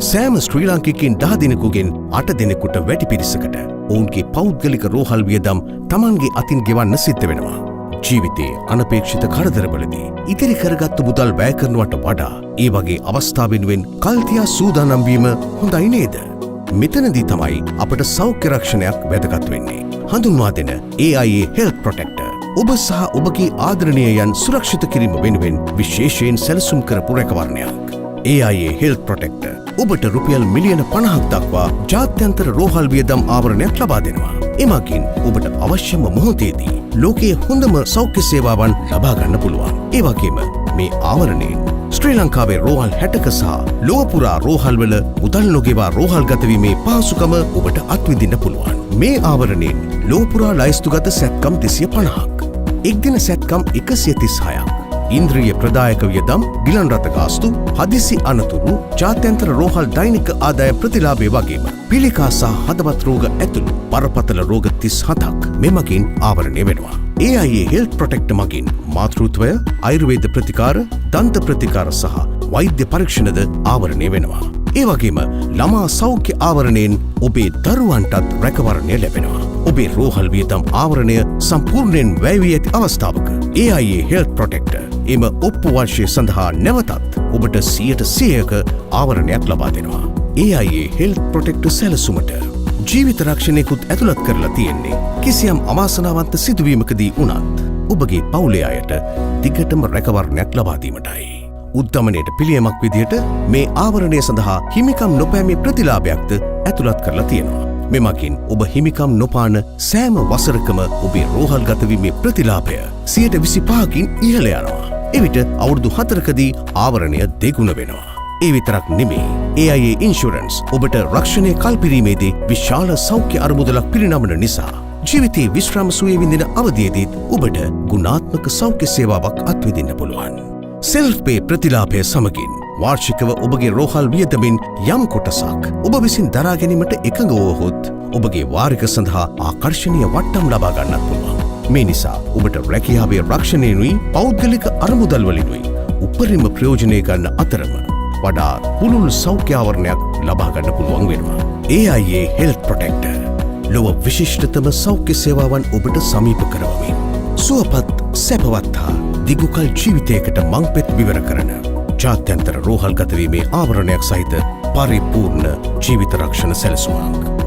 සෑම ශ්‍රී ලාංකිකයින් 10 දෙනෙකුගෙන් 8 දෙනෙකුට වැඩි පිරිසකට ඔවුන්ගේ පෞද්ගලික රෝහල් වියදම් Tamanගේ අතින් ගෙවන්න සිද්ධ වෙනවා. ජීවිතයේ අනපේක්ෂිත කරදරවලදී ඉතිරි කරගත්තු මුදල් වැය කරනවට වඩා ඒ වගේ අවස්ථා වෙනුවෙන් කල්තියා සූදානම් වීම හොඳයි නේද? මෙතනදී තමයි අපට සෞඛ්‍ය රක්ෂණයක් වැදගත් වෙන්නේ. හඳුන්වා දෙන AIA Health Protector ඔබ සහ ඔබගේ ආදරණීයයන් සුරක්ෂිත කිරීම වෙනුවෙන් විශේෂයෙන් සැලසුම් කරපු රැකවරණයක්. AIA Health Protector ඔබට රුපියල් මිලියන 50ක් දක්වා ජාත්‍යන්තර රෝහල් වියදම් ආවරණයක් ලබා දෙනවා. එමගින් ඔබට අවශ්‍යම මොහොතේදී ලෝකයේ හොඳම සෞඛ්‍ය සේවාවන් ලබා ගන්න පුළුවන්. ඒ වගේම මේ ආවරණයෙන් ශ්‍රී ලංකාවේ රෝහල් 60ක සහ ලොව පුරා රෝහල්වල මුදල් නොගෙවා රෝහල් ගතවීමේ පහසුකම ඔබට අත්විඳින්න පුළුවන්. මේ ආවරණයෙන් ලොව පුරා ලයිස්තුගත සැත්කම් 250ක්, එක්දින සැත්කම් 136ක්, ඉන්ද්‍රිය ප්‍රදායක වියදම්, ගිලන් රථ ගාස්තු, හදිසි අනතුරු, ජාත්‍යන්තර රෝහල් දෛනික ආදාය ප්‍රතිලාභය වගේම පිළිකා සහ හදවත් රෝග ඇතුළු බරපතල රෝග 37ක් මෙමගින් ආවරණය වෙනවා. AIA Health Protector මගින් මාතෘත්වය, ආයුර්වේද ප්‍රතිකාර, දන්ත ප්‍රතිකාර සහ වෛද්‍ය පරීක්ෂණද ආවරණය වෙනවා. ඒ වගේම ළමා සෞඛ්‍ය ආවරණයෙන් ඔබේ දරුවන්ටත් රැකවරණය ලැබෙනවා. ඔබේ රෝහල් වියදම් ආවරණය සම්පූර්ණයෙන් වැය වී ඇති අවස්ථාවක AIA Health Protector එම ඔප්පු වර්ෂය සඳහා නැවතත් ඔබට 100%ක ආවරණයක් ලබා දෙනවා. AIA Health Protector සැලසුමට ජීවිත රක්ෂණයකුත් ඇතුළත් කරලා තියෙන්නේ. කිසියම් අවාසනාවන්ත සිදුවීමකදී වුණත් ඔබගේ පවුලේ අයට දිගටම රැකවරණයක් ලබා දීමටයි. උද්දමනයට පිළියමක් විදිහට මේ ආවරණය සඳහා හිමිකම් නොපෑමේ ප්‍රතිලාභයක්ද ඇතුළත් කරලා තියෙනවා. මෙමගින් ඔබ හිමිකම් නොපාන සෑම වසරකම ඔබේ රෝහල් ගතවීමේ ප්‍රතිලාභය 25%කින් ඉහළ යනවා. එවිට අවුරුදු 4කදී ආවරණය දෙගුණ වෙනවා. ඒ විතරක් නෙමෙයි, AIA Insurance ඔබට රක්ෂණය කල්පිරීමේදී විශාල සෞඛ්‍ය අරමුදලක් පිරිනමන නිසා ජීවිතයේ විශ්‍රාම සුවය විඳින අවධියේදීත් ඔබට ගුණාත්මක සෞඛ්‍ය සේවාවක් අත්විඳින්න පුළුවන්. සෙල්ෆ් පේ ප්‍රතිලාභය සමගින් වාර්ෂිකව ඔබගේ රෝහල් වියදමින් යම් කොටසක් ඔබ විසින් දරා ගැනීමට එකඟ වුවහොත් ඔබගේ වාරික සඳහා ආකර්ශනීය වට්ටම් ලබා ගන්නත් පුළුවන්. මේ නිසා ඔබට රැකියාවේ රක්ෂණයනුයි පෞද්ගලික අරමුදල් වලිනුයි උපරිම ප්‍රයෝජනය ගන්න අතරම වඩා පුළුල් සෞඛ්‍ය ආවරණයක් ලබා ගන්න පුළුවන් වෙනවා. AIA Health Protector ලොව විශිෂ්ටතම සෞඛ්‍ය සේවාවන් ඔබට සමීප කරවමින් සුවපත්, සැපවත් හා දිගුකල් ජීවිතයකට මංපෙත් විවර කරන ජාත්‍යන්තර රෝහල් ගතවීමේ ආවරණයක් සහිත පරිපූර්ණ ජීවිත රක්ෂණ සැලසුමක්.